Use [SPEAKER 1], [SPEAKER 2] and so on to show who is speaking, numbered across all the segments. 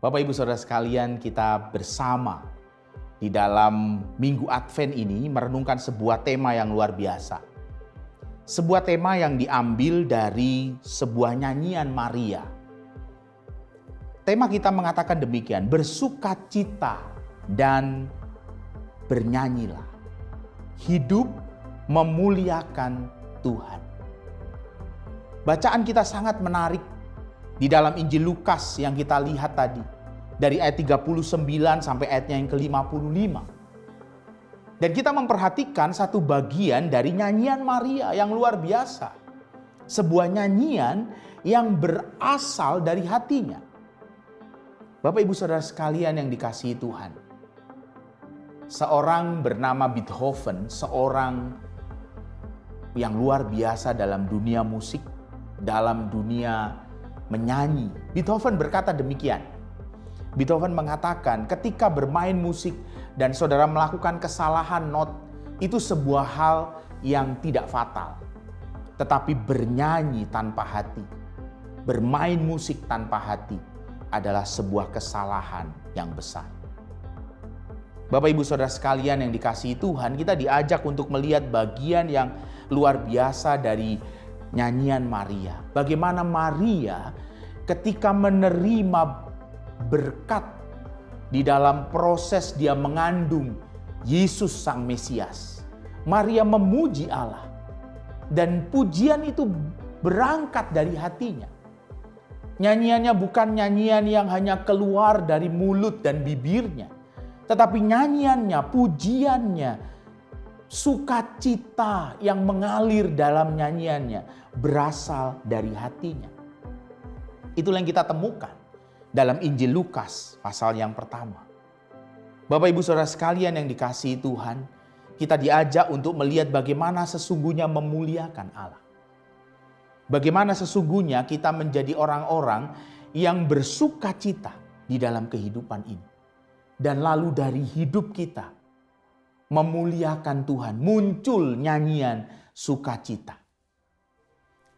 [SPEAKER 1] Bapak Ibu Saudara sekalian, kita bersama di dalam Minggu Advent ini merenungkan sebuah tema yang luar biasa. Sebuah tema yang diambil dari sebuah nyanyian Maria. Tema kita mengatakan demikian, bersukacita dan bernyanyilah. Hidup memuliakan Tuhan. Bacaan kita sangat menarik di dalam Injil Lukas yang kita lihat tadi. Dari ayat 39 sampai ayatnya yang ke-55. Dan kita memperhatikan satu bagian dari nyanyian Maria yang luar biasa. Sebuah nyanyian yang berasal dari hatinya. Bapak Ibu Saudara sekalian yang dikasihi Tuhan. Seorang bernama Beethoven, seorang yang luar biasa dalam dunia musik, dalam dunia menyanyi. Beethoven berkata demikian. Beethoven mengatakan ketika bermain musik dan saudara melakukan kesalahan not, itu sebuah hal yang tidak fatal. Tetapi bernyanyi tanpa hati, bermain musik tanpa hati adalah sebuah kesalahan yang besar. Bapak Ibu Saudara sekalian yang dikasihi Tuhan, kita diajak untuk melihat bagian yang luar biasa dari nyanyian Maria. Bagaimana Maria ketika menerima berkat di dalam proses dia mengandung Yesus Sang Mesias. Maria memuji Allah. Dan pujian itu berangkat dari hatinya. Nyanyiannya bukan nyanyian yang hanya keluar dari mulut dan bibirnya. Tetapi nyanyiannya, pujiannya, sukacita yang mengalir dalam nyanyiannya berasal dari hatinya. Itulah yang kita temukan dalam Injil Lukas pasal yang pertama. Bapak Ibu Saudara sekalian yang dikasihi Tuhan, kita diajak untuk melihat bagaimana sesungguhnya memuliakan Allah. Bagaimana sesungguhnya kita menjadi orang-orang yang bersukacita di dalam kehidupan ini. Dan lalu dari hidup kita memuliakan Tuhan, muncul nyanyian sukacita.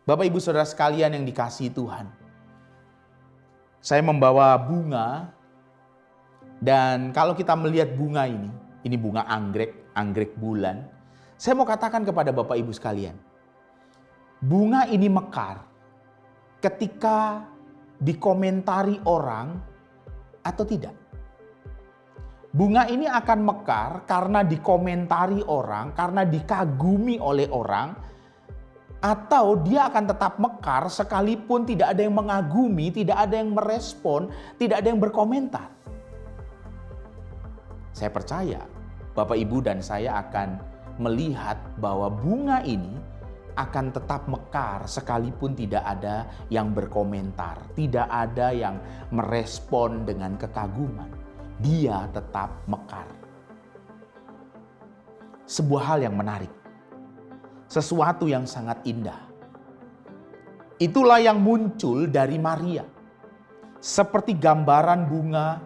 [SPEAKER 1] Bapak Ibu Saudara sekalian yang dikasihi Tuhan, saya membawa bunga, dan kalau kita melihat bunga ini bunga anggrek bulan. Saya mau katakan kepada Bapak Ibu sekalian, bunga ini mekar ketika dikomentari orang atau tidak. Bunga ini akan mekar karena dikomentari orang, karena dikagumi oleh orang, atau dia akan tetap mekar sekalipun tidak ada yang mengagumi, tidak ada yang merespon, tidak ada yang berkomentar. Saya percaya Bapak Ibu dan saya akan melihat bahwa bunga ini akan tetap mekar sekalipun tidak ada yang berkomentar, tidak ada yang merespon dengan kekaguman. Dia tetap mekar. Sebuah hal yang menarik. Sesuatu yang sangat indah. Itulah yang muncul dari Maria. Seperti gambaran bunga,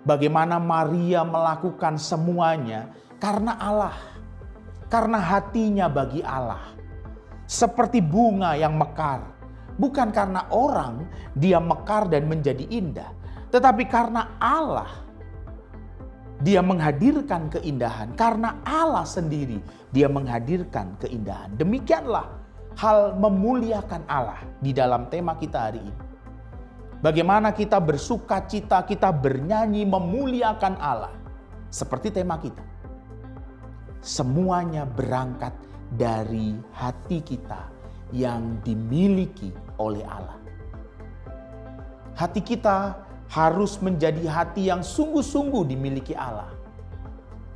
[SPEAKER 1] bagaimana Maria melakukan semuanya karena Allah. Karena hatinya bagi Allah. Seperti bunga yang mekar. Bukan karena orang dia mekar dan menjadi indah. Tetapi karena Allah. Dia menghadirkan keindahan. Karena Allah sendiri dia menghadirkan keindahan. Demikianlah hal memuliakan Allah di dalam tema kita hari ini. Bagaimana kita bersukacita, kita bernyanyi memuliakan Allah. Seperti tema kita. Semuanya berangkat dari hati kita yang dimiliki oleh Allah. Hati kita harus menjadi hati yang sungguh-sungguh dimiliki Allah.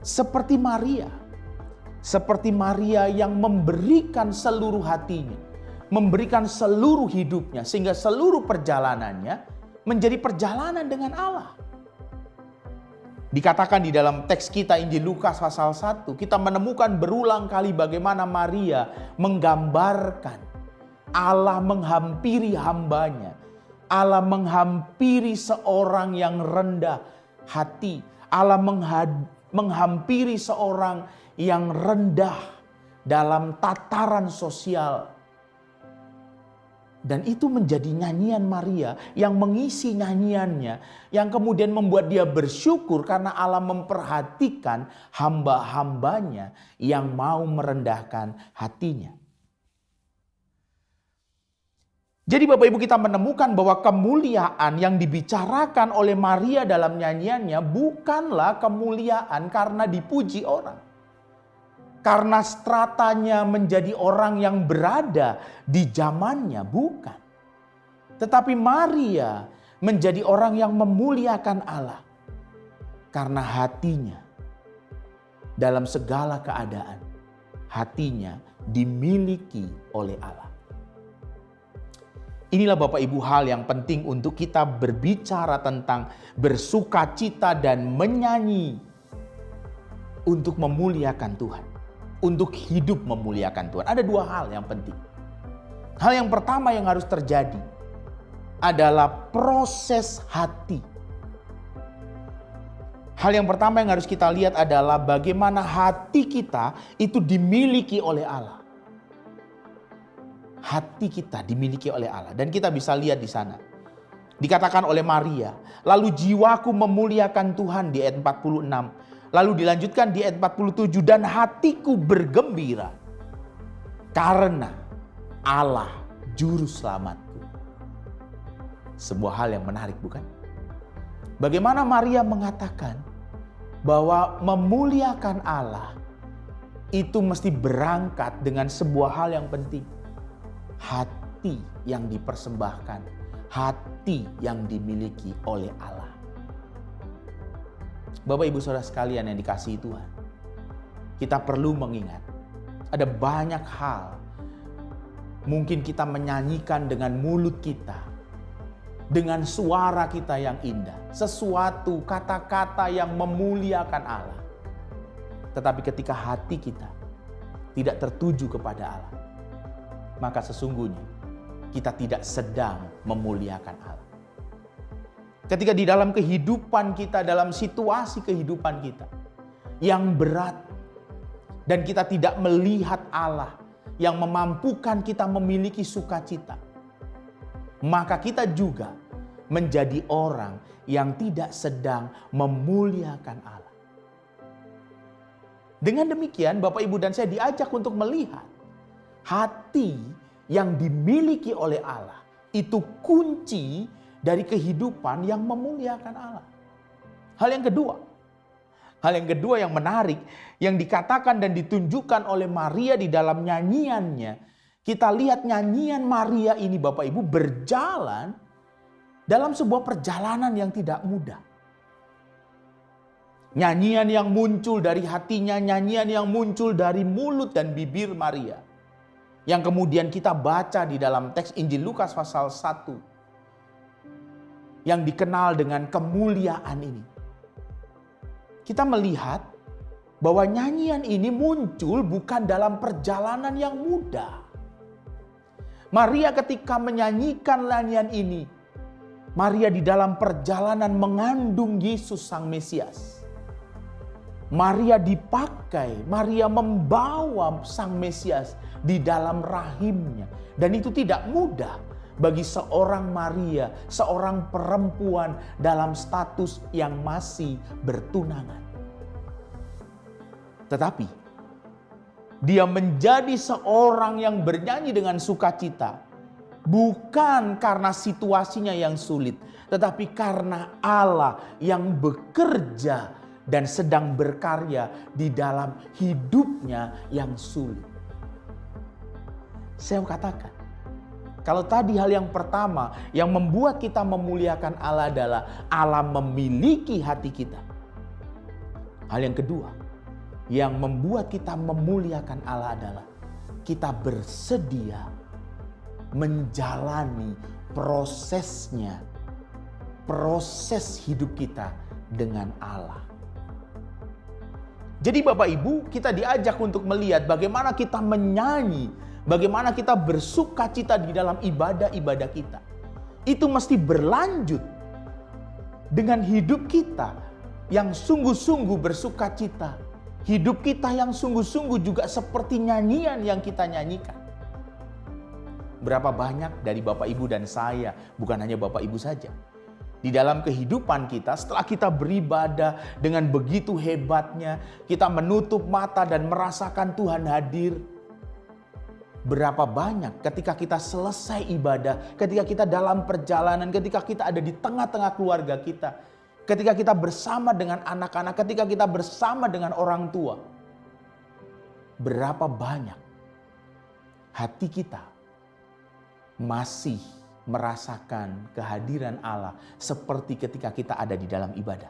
[SPEAKER 1] Seperti Maria. Seperti Maria yang memberikan seluruh hatinya. Memberikan seluruh hidupnya. Sehingga seluruh perjalanannya menjadi perjalanan dengan Allah. Dikatakan di dalam teks kita Injil Lukas pasal 1. Kita menemukan berulang kali bagaimana Maria menggambarkan Allah menghampiri hambanya. Allah menghampiri seorang yang rendah hati. Allah menghampiri seorang yang rendah dalam tataran sosial. Dan itu menjadi nyanyian Maria yang mengisi nyanyiannya, yang kemudian membuat dia bersyukur karena Allah memperhatikan hamba-hambanya yang mau merendahkan hatinya. Jadi Bapak Ibu, kita menemukan bahwa kemuliaan yang dibicarakan oleh Maria dalam nyanyiannya bukanlah kemuliaan karena dipuji orang. Karena stratanya menjadi orang yang berada di zamannya, bukan. Tetapi Maria menjadi orang yang memuliakan Allah. Karena hatinya dalam segala keadaan, hatinya dimiliki oleh Allah. Inilah Bapak Ibu hal yang penting untuk kita berbicara tentang bersukacita dan menyanyi untuk memuliakan Tuhan. Untuk hidup memuliakan Tuhan. Ada dua hal yang penting. Hal yang pertama yang harus terjadi adalah proses hati. Hal yang pertama yang harus kita lihat adalah bagaimana hati kita itu dimiliki oleh Allah. Hati kita dimiliki oleh Allah. Dan kita bisa lihat di sana. Dikatakan oleh Maria, lalu jiwaku memuliakan Tuhan di ayat 46. Lalu dilanjutkan di ayat 47, dan hatiku bergembira karena Allah juru selamatku. Sebuah hal yang menarik, bukan? Bagaimana Maria mengatakan bahwa memuliakan Allah itu mesti berangkat dengan sebuah hal yang penting. Hati yang dipersembahkan, hati yang dimiliki oleh Allah. Bapak Ibu Saudara sekalian yang dikasihi Tuhan, kita perlu mengingat ada banyak hal mungkin kita menyanyikan dengan mulut kita, dengan suara kita yang indah, sesuatu kata-kata yang memuliakan Allah. Tetapi ketika hati kita tidak tertuju kepada Allah, maka sesungguhnya kita tidak sedang memuliakan Allah. Ketika di dalam kehidupan kita, dalam situasi kehidupan kita yang berat, dan kita tidak melihat Allah yang memampukan kita memiliki sukacita, maka kita juga menjadi orang yang tidak sedang memuliakan Allah. Dengan demikian Bapak Ibu dan saya diajak untuk melihat hati yang dimiliki oleh Allah itu kunci dari kehidupan yang memuliakan Allah. Hal yang kedua yang menarik yang dikatakan dan ditunjukkan oleh Maria di dalam nyanyiannya. Kita lihat nyanyian Maria ini Bapak Ibu berjalan dalam sebuah perjalanan yang tidak mudah. Nyanyian yang muncul dari hatinya, nyanyian yang muncul dari mulut dan bibir Maria. Yang kemudian kita baca di dalam teks Injil Lukas pasal 1. Yang dikenal dengan kemuliaan ini. Kita melihat bahwa nyanyian ini muncul bukan dalam perjalanan yang mudah. Maria ketika menyanyikan nyanyian ini, Maria di dalam perjalanan mengandung Yesus Sang Mesias. Maria dipakai, Maria membawa Sang Mesias di dalam rahimnya. Dan itu tidak mudah bagi seorang Maria, seorang perempuan dalam status yang masih bertunangan. Tetapi dia menjadi seorang yang bernyanyi dengan sukacita. Bukan karena situasinya yang sulit, tetapi karena Allah yang bekerja dan sedang berkarya di dalam hidupnya yang sulit. Saya katakan, kalau tadi hal yang pertama yang membuat kita memuliakan Allah adalah Allah memiliki hati kita. Hal yang kedua yang membuat kita memuliakan Allah adalah kita bersedia menjalani prosesnya, proses hidup kita dengan Allah. Jadi Bapak Ibu, kita diajak untuk melihat bagaimana kita menyanyi, bagaimana kita bersukacita di dalam ibadah-ibadah kita. Itu mesti berlanjut dengan hidup kita yang sungguh-sungguh bersukacita. Hidup kita yang sungguh-sungguh juga seperti nyanyian yang kita nyanyikan. Berapa banyak dari Bapak Ibu dan saya, bukan hanya Bapak Ibu saja. Di dalam kehidupan kita, setelah kita beribadah dengan begitu hebatnya, kita menutup mata dan merasakan Tuhan hadir. Berapa banyak ketika kita selesai ibadah, ketika kita dalam perjalanan, ketika kita ada di tengah-tengah keluarga kita, ketika kita bersama dengan anak-anak, ketika kita bersama dengan orang tua. Berapa banyak hati kita masih merasakan kehadiran Allah seperti ketika kita ada di dalam ibadah.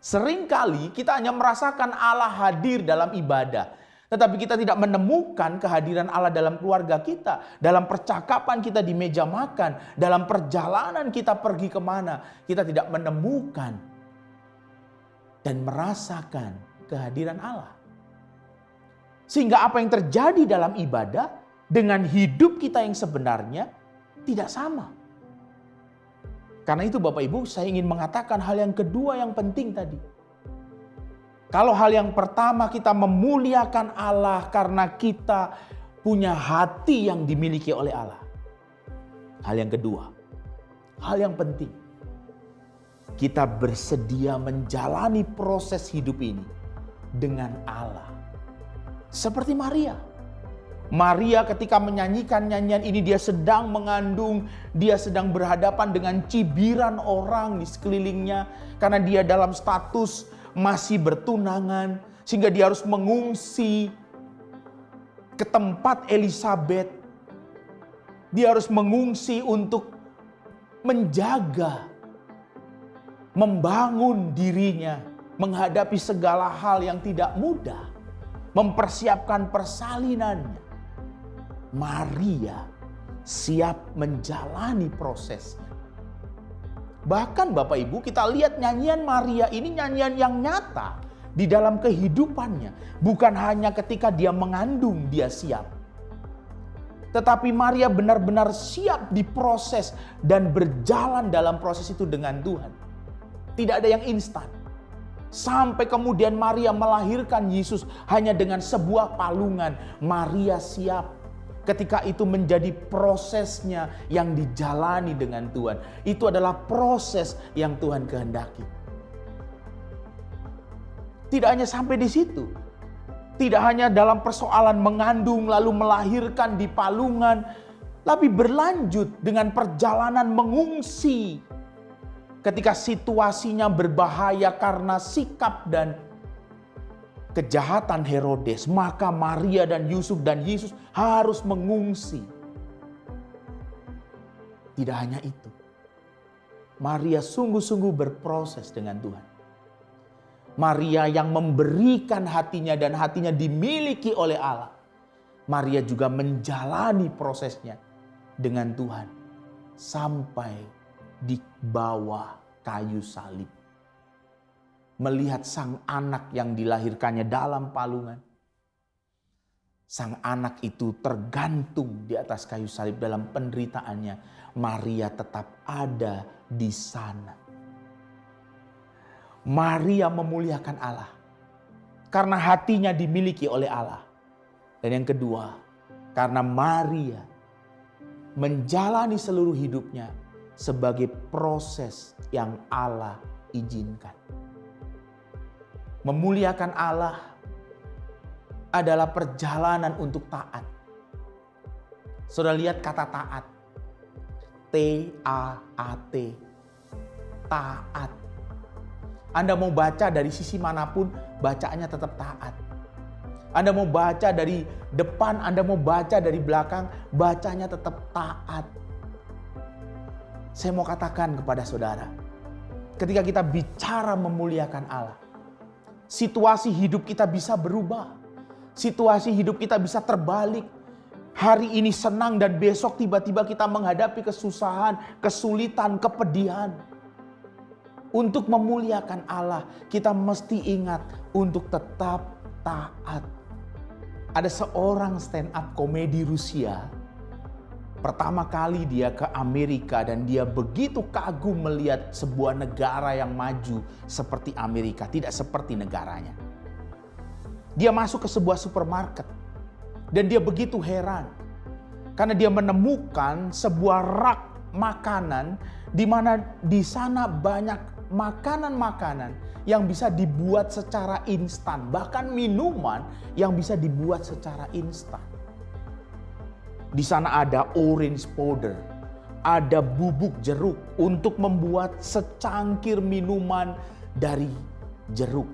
[SPEAKER 1] Seringkali kita hanya merasakan Allah hadir dalam ibadah, tetapi kita tidak menemukan kehadiran Allah dalam keluarga kita, dalam percakapan kita di meja makan, dalam perjalanan kita pergi kemana. Kita tidak menemukan dan merasakan kehadiran Allah. Sehingga apa yang terjadi dalam ibadah dengan hidup kita yang sebenarnya tidak sama. Karena itu Bapak Ibu, saya ingin mengatakan hal yang kedua yang penting tadi. Kalau hal yang pertama kita memuliakan Allah karena kita punya hati yang dimiliki oleh Allah. Hal yang kedua, hal yang penting, kita bersedia menjalani proses hidup ini dengan Allah. Seperti Maria. Maria ketika menyanyikan nyanyian ini, dia sedang mengandung, dia sedang berhadapan dengan cibiran orang di sekelilingnya. Karena dia dalam status masih bertunangan, sehingga dia harus mengungsi ke tempat Elisabet. Dia harus mengungsi untuk menjaga, membangun dirinya, menghadapi segala hal yang tidak mudah, mempersiapkan persalinannya. Maria siap menjalani prosesnya. Bahkan Bapak Ibu, kita lihat nyanyian Maria ini nyanyian yang nyata di dalam kehidupannya. Bukan hanya ketika dia mengandung dia siap. Tetapi Maria benar-benar siap diproses dan berjalan dalam proses itu dengan Tuhan. Tidak ada yang instan. Sampai kemudian Maria melahirkan Yesus hanya dengan sebuah palungan. Maria siap. Ketika itu menjadi prosesnya yang dijalani dengan Tuhan. Itu adalah proses yang Tuhan kehendaki. Tidak hanya sampai di situ. Tidak hanya dalam persoalan mengandung lalu melahirkan di palungan. Tapi berlanjut dengan perjalanan mengungsi. Ketika situasinya berbahaya karena sikap dan kejahatan Herodes, maka Maria dan Yusuf dan Yesus harus mengungsi. Tidak hanya itu, Maria sungguh-sungguh berproses dengan Tuhan. Maria yang memberikan hatinya dan hatinya dimiliki oleh Allah. Maria juga menjalani prosesnya dengan Tuhan sampai di bawah kayu salib. Melihat sang anak yang dilahirkannya dalam palungan. Sang anak itu tergantung di atas kayu salib dalam penderitaannya. Maria tetap ada di sana. Maria memuliakan Allah karena hatinya dimiliki oleh Allah. Dan yang kedua, karena Maria menjalani seluruh hidupnya sebagai proses yang Allah izinkan. Memuliakan Allah adalah perjalanan untuk taat. Saudara lihat kata taat. T-A-A-T. Taat. Anda mau baca dari sisi manapun, bacaannya tetap taat. Anda mau baca dari depan, Anda mau baca dari belakang, bacanya tetap taat. Saya mau katakan kepada saudara, ketika kita bicara memuliakan Allah, situasi hidup kita bisa berubah. Situasi hidup kita bisa terbalik. Hari ini senang dan besok tiba-tiba kita menghadapi kesusahan, kesulitan, kepedihan. Untuk memuliakan Allah, kita mesti ingat untuk tetap taat. Ada seorang stand up komedi Rusia. Pertama kali dia ke Amerika dan dia begitu kagum melihat sebuah negara yang maju seperti Amerika, tidak seperti negaranya. Dia masuk ke sebuah supermarket dan dia begitu heran. Karena dia menemukan sebuah rak makanan di mana di sana banyak makanan-makanan yang bisa dibuat secara instan, bahkan minuman yang bisa dibuat secara instan. Di sana ada orange powder, ada bubuk jeruk untuk membuat secangkir minuman dari jeruk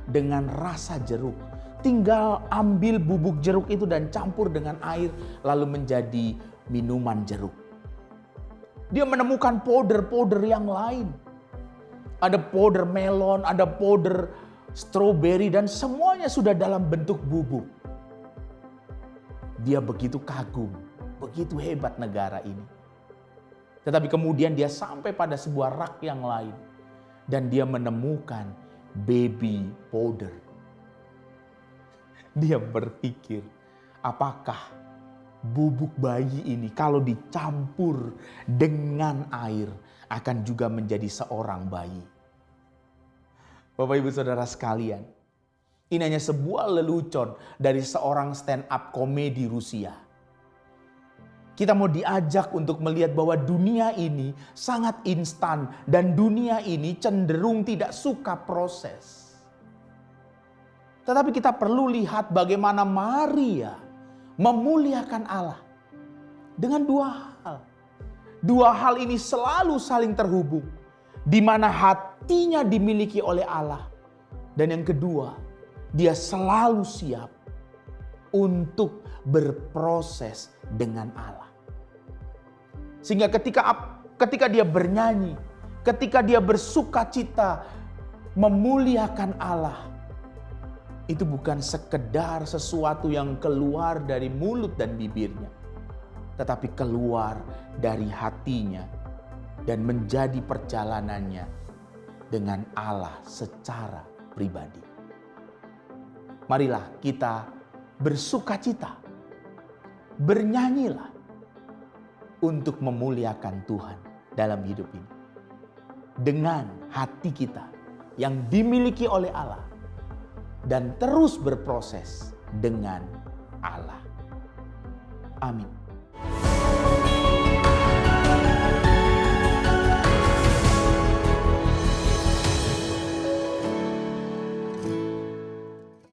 [SPEAKER 1] dengan rasa jeruk. Tinggal ambil bubuk jeruk itu dan campur dengan air lalu menjadi minuman jeruk. Dia menemukan powder-powder yang lain. Ada powder melon, ada powder strawberry dan semuanya sudah dalam bentuk bubuk. Dia begitu kagum, begitu hebat negara ini. Tetapi kemudian dia sampai pada sebuah rak yang lain dan dia menemukan baby powder. Dia berpikir, apakah bubuk bayi ini kalau dicampur dengan air akan juga menjadi seorang bayi. Bapak Ibu Saudara sekalian, ini hanya sebuah lelucon dari seorang stand up komedi Rusia. Kita mau diajak untuk melihat bahwa dunia ini sangat instan dan dunia ini cenderung tidak suka proses. Tetapi kita perlu lihat bagaimana Maria memuliakan Allah dengan dua hal. Dua hal ini selalu saling terhubung, di mana hatinya dimiliki oleh Allah. Dan yang kedua, dia selalu siap untuk berproses dengan Allah. Sehingga ketika dia bernyanyi, ketika dia bersukacita memuliakan Allah, itu bukan sekedar sesuatu yang keluar dari mulut dan bibirnya, tetapi keluar dari hatinya dan menjadi perjalanannya dengan Allah secara pribadi. Marilah kita bersukacita, bernyanyilah untuk memuliakan Tuhan dalam hidup ini. Dengan hati kita yang dimiliki oleh Allah dan terus berproses dengan Allah. Amin.